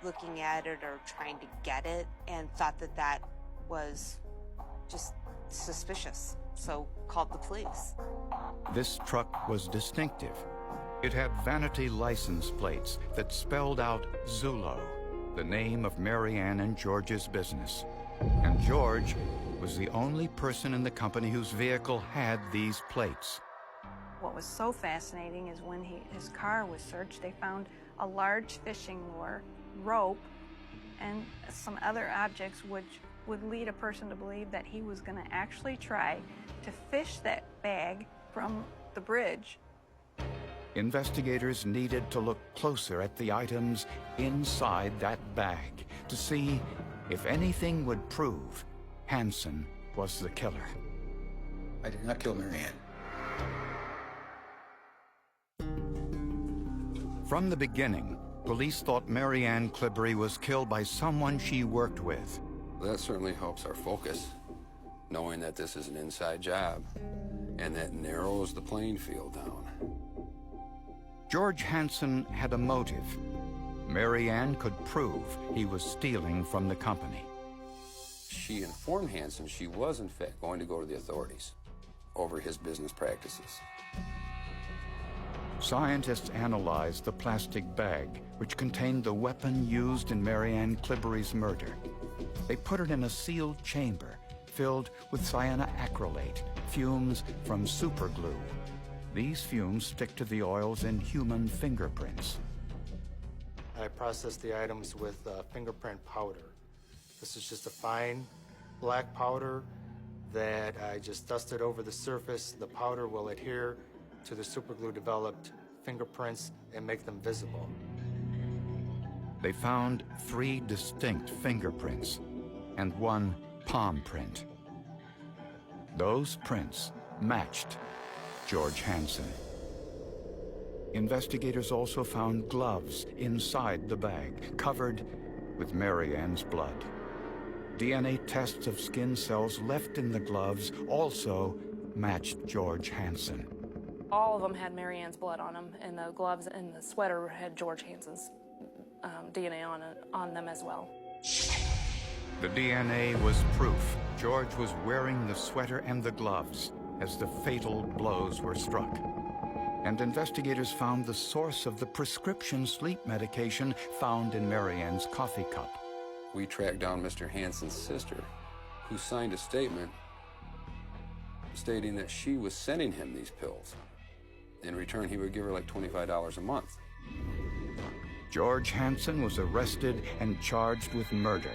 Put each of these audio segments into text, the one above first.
looking at it or trying to get it and thought that that was just suspicious, so called the police. This truck was distinctive. It had vanity license plates that spelled out Zulo, the name of Mary Ann and George's business. And George was the only person in the company whose vehicle had these plates. What was so fascinating is when his car was searched, they found a large fishing lure, rope, and some other objects which would lead a person to believe that he was going to actually try to fish that bag from the bridge. Investigators needed to look closer at the items inside that bag to see if anything would prove Hansen was the killer. I did not kill Mary Ann. From the beginning, police thought Mary Ann Clibbery was killed by someone she worked with. That certainly helps our focus, knowing that this is an inside job, and that narrows the playing field down. George Hansen had a motive. Mary Ann could prove he was stealing from the company. She informed Hansen she was, in fact, going to go to the authorities over his business practices. Scientists analyzed the plastic bag, which contained the weapon used in Mary Ann Clibbery's murder. They put it in a sealed chamber filled with cyanoacrylate, fumes from superglue. These fumes stick to the oils in human fingerprints. I processed the items with fingerprint powder. This is just a fine black powder that I just dusted over the surface. The powder will adhere to the superglue developed fingerprints and make them visible. They found 3 distinct fingerprints and 1 palm print. Those prints matched George Hansen. Investigators also found gloves inside the bag, covered with Mary Ann's blood. DNA tests of skin cells left in the gloves also matched George Hansen. All of them had Mary Ann's blood on them, and the gloves and the sweater had George Hansen's DNA on them as well. The DNA was proof George was wearing the sweater and the gloves as the fatal blows were struck. And investigators found the source of the prescription sleep medication found in Mary Ann's coffee cup. We tracked down Mr. Hansen's sister, who signed a statement stating that she was sending him these pills. In return, he would give her like $25 a month. George Hansen was arrested and charged with murder.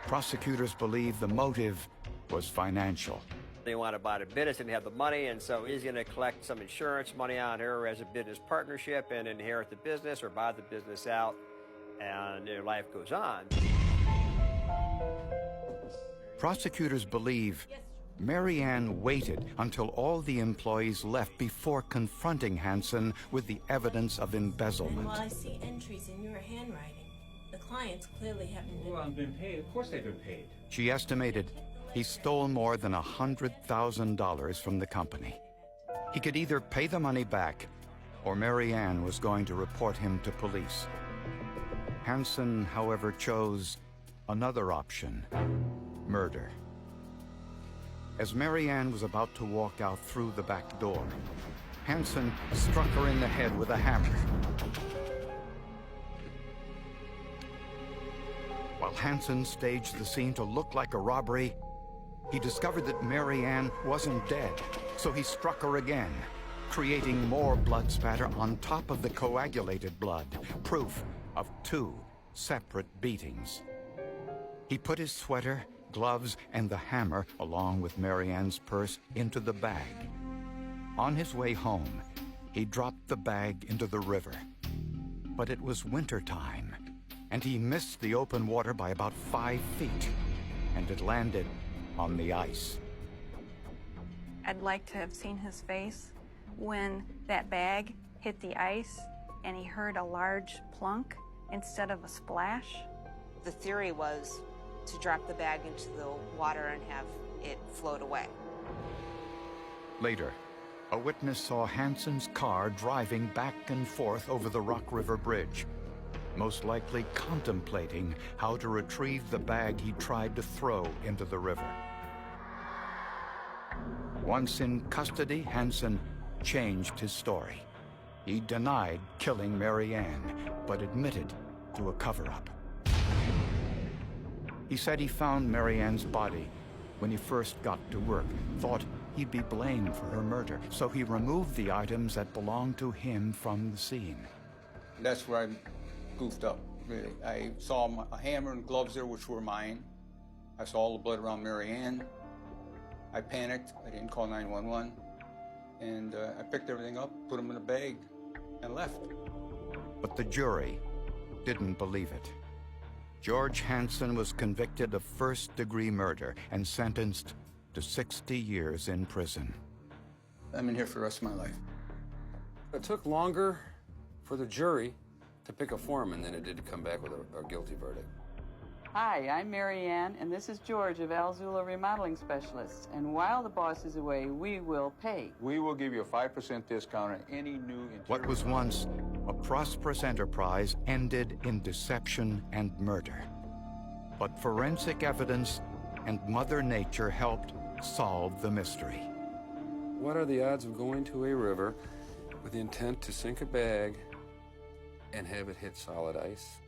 Prosecutors believe the motive was financial. They want to buy the business and have the money, and so he's going to collect some insurance money on her as a business partnership and inherit the business or buy the business out, and their life goes on. Prosecutors believe Mary Ann waited until all the employees left before confronting Hansen with the evidence of embezzlement. And while I see entries in your handwriting, the clients clearly haven't been... Well, I've been paid. Of course they've been paid. She estimated he stole more than $100,000 from the company. He could either pay the money back, or Mary Ann was going to report him to police. Hansen, however, chose another option: murder. As Mary Ann was about to walk out through the back door, Hansen struck her in the head with a hammer. While Hansen staged the scene to look like a robbery, he discovered that Mary Ann wasn't dead, so he struck her again, creating more blood spatter on top of the coagulated blood, proof of 2 separate beatings. He put his sweater, gloves, and the hammer, along with Mary Ann's purse, into the bag. On his way home, he dropped the bag into the river. But it was wintertime, and he missed the open water by about 5 feet, and it landed on the ice. I'd like to have seen his face when that bag hit the ice and he heard a large plunk instead of a splash. The theory was to drop the bag into the water and have it float away. Later, a witness saw Hansen's car driving back and forth over the Rock River Bridge. most likely contemplating how to retrieve the bag he tried to throw into the river. Once in custody, Hansen changed his story. He denied killing Mary Ann, but admitted to a cover-up. He said he found Mary Ann's body when he first got to work, thought he'd be blamed for her murder, so he removed the items that belonged to him from the scene. That's where I goofed up, really. I saw a hammer and gloves there, which were mine. I saw all the blood around Mary Ann. I panicked. I didn't call 911. And I picked everything up, put them in a bag, and left. But the jury didn't believe it. George Hansen was convicted of first-degree murder and sentenced to 60 years in prison. I'm in here for the rest of my life. It took longer for the jury to pick a foreman than it did to come back with a guilty verdict. Hi, I'm Mary Ann, and this is George of Alzula Remodeling Specialists. And while the boss is away, we will pay. We will give you a 5% discount on any new interior. What was once a prosperous enterprise ended in deception and murder. But forensic evidence and Mother Nature helped solve the mystery. What are the odds of going to a river with the intent to sink a bag and have it hit solid ice,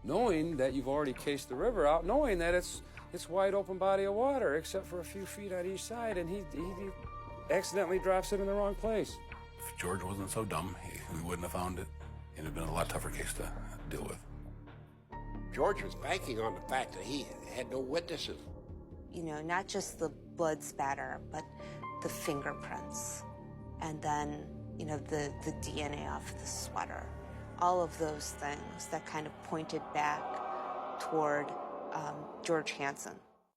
knowing that you've already cased the river out, knowing that it's wide open body of water except for a few feet on each side, and he accidentally drops it in the wrong place? If George wasn't so dumb, we wouldn't have found it. It'd have been a lot tougher case to deal with. George was banking on the fact that he had no witnesses. You know, not just the blood spatter, but the fingerprints, and then, you know, the DNA off the sweater. All of those things that kind of pointed back toward George Hansen.